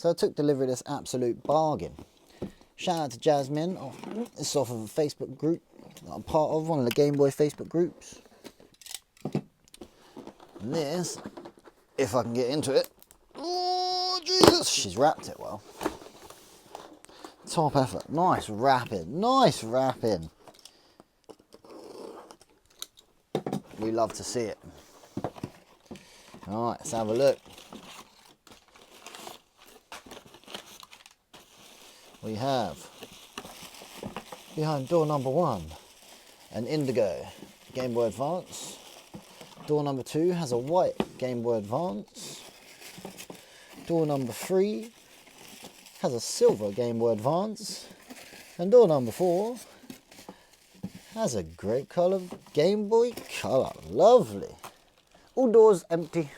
So I took delivery of this absolute bargain. Shout out to Jasmine. It's off of a Facebook group that I'm part of, one of the GameBoy Facebook groups. And this, if I can get into it, oh Jesus, she's wrapped it well. Top effort, nice wrapping, nice wrapping. We love to see it. Alright, let's have a look. We have, behind door number 1, an indigo Game Boy Advance. Door number 2 has a white Game Boy Advance. Door number 3 has a silver Game Boy Advance. And door number 4 has a great colour Game Boy Color. Lovely. All doors empty.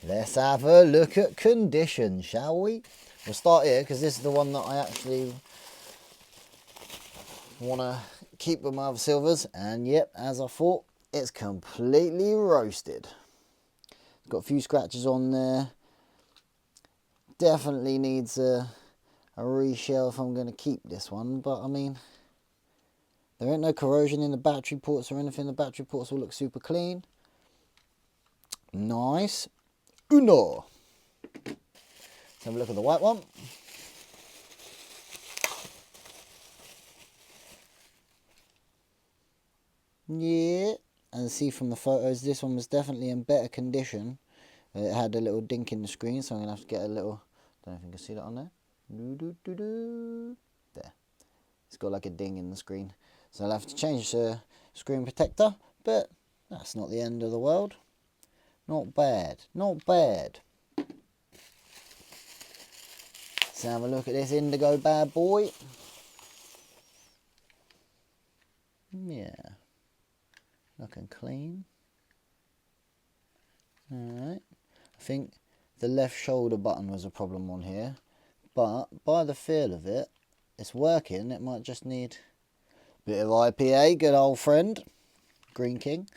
Let's have a look at condition, shall we? We'll start here because this is the one that I actually want to keep with my other silvers. And yep, as I thought, it's completely roasted. It's got a few scratches on there. Definitely needs a reshell if I'm going to keep this one. But I mean, there ain't no corrosion in the battery ports or anything. The battery ports will look super clean. Nice. Uno. Let's have a look at the white one. Yeah, and see from the photos, this one was definitely in better condition. It had a little dink in the screen, so I'm going to have to get a little, don't know if you can see that on there. There. It's got like a ding in the screen. So I'll have to change the screen protector, but that's not the end of the world. Not bad, not bad. Let's have a look at this indigo bad boy. Yeah, looking clean. Alright, I think the left shoulder button was a problem on here, but by the feel of it, it's working. It might just need a bit of IPA, good old friend, Green King.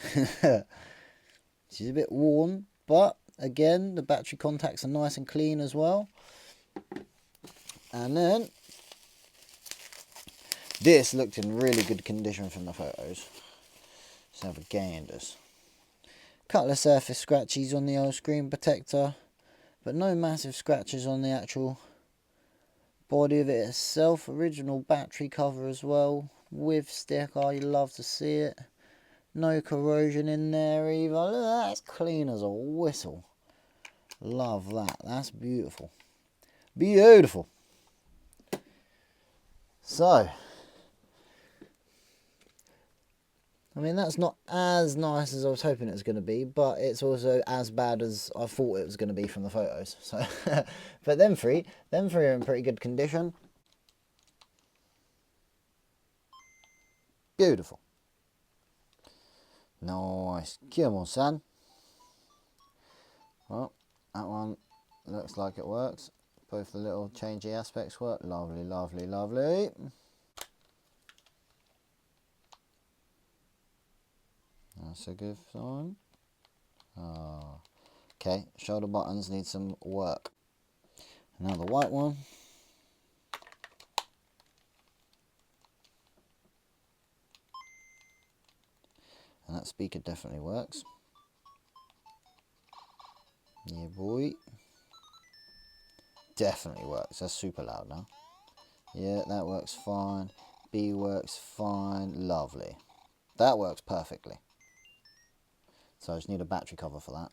She's a bit worn, but again, the battery contacts are nice and clean as well. And then, this looked in really good condition from the photos. Let's have a gander. Couple of surface scratches on the old screen protector, but no massive scratches on the actual body of it itself. Original battery cover as well, with sticker, you love to see it. No corrosion in there either. Look at that, it's clean as a whistle. Love that, that's beautiful. Beautiful. So, I mean, that's not as nice as I was hoping it was going to be, but it's also as bad as I thought it was going to be from the photos. So, but them three are in pretty good condition. Beautiful. Nice. Come on, son. Well, that one looks like it works. Both the little changey aspects work. Lovely, lovely, lovely. That's a good sign. Oh. Okay, shoulder buttons need some work. Now the white one. And that speaker definitely works. Yeah, boy. Definitely works. That's super loud now. Yeah, that works fine. B works fine. Lovely. That works perfectly. So I just need a battery cover for that.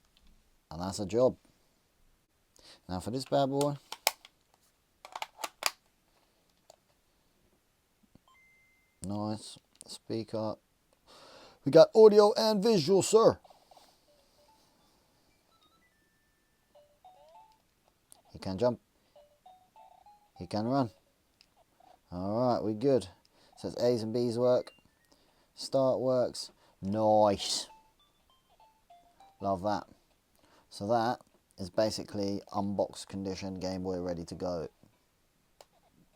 And that's a job. Now for this bad boy. Nice. Speaker. We got audio and visual, sir. He can jump. He can run. Alright, we're good. Says A's and B's work. Start works. Nice. Love that. So that is basically unboxed condition Game Boy ready to go.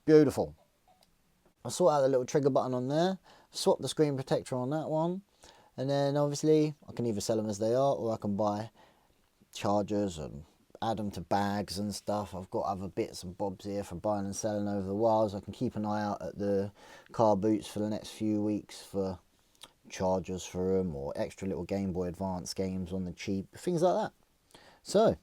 Beautiful. I'll sort out the little trigger button on there. Swap the screen protector on that one. And then obviously I can either sell them as they are or I can buy chargers and add them to bags and stuff. I've got other bits and bobs here for buying and selling over the wires. I can keep an eye out at the car boots for the next few weeks for chargers for them, or extra little Game Boy Advance games on the cheap, things like that. So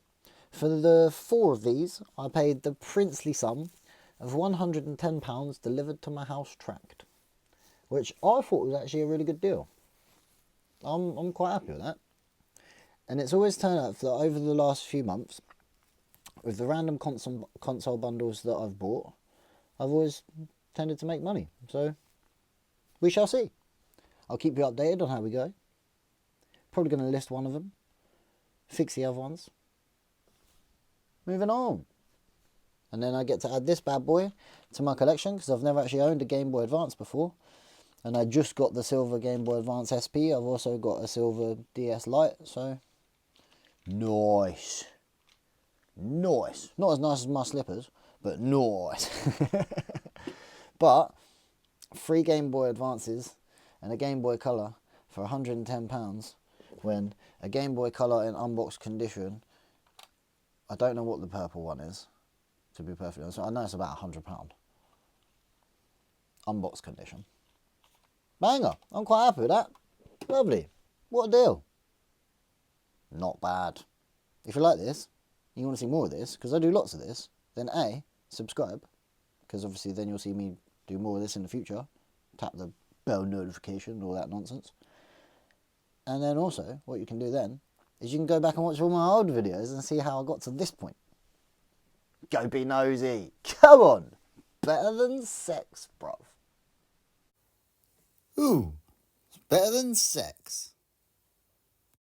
for the 4 of these, I paid the princely sum of £110 delivered to my house tracked, which I thought was actually a really good deal. I'm quite happy with that. And it's always turned out that over the last few months, with the random console bundles that I've bought, I've always tended to make money. So we shall see. I'll keep you updated on how we go. Probably going to list one of them, fix the other ones. Moving on. And then I get to add this bad boy to my collection, because I've never actually owned a Game Boy Advance before. And I just got the silver Game Boy Advance SP. I've also got a silver DS Lite, so nice. Nice. Not as nice as my slippers, but nice. But 3 Game Boy Advances and a Game Boy Color for £110, when a Game Boy Color in unboxed condition, I don't know what the purple one is, to be perfectly honest. I know it's about £100. Unboxed condition. Banger. I'm quite happy with that. Lovely. What a deal. Not bad. If you like this, you want to see more of this, because I do lots of this, then A, subscribe, because obviously then you'll see me do more of this in the future. Tap the bell notification, all that nonsense. And then also, what you can do then, is you can go back and watch all my old videos and see how I got to this point. Go be nosy. Come on. Better than sex, bruv. Ooh, it's better than sex.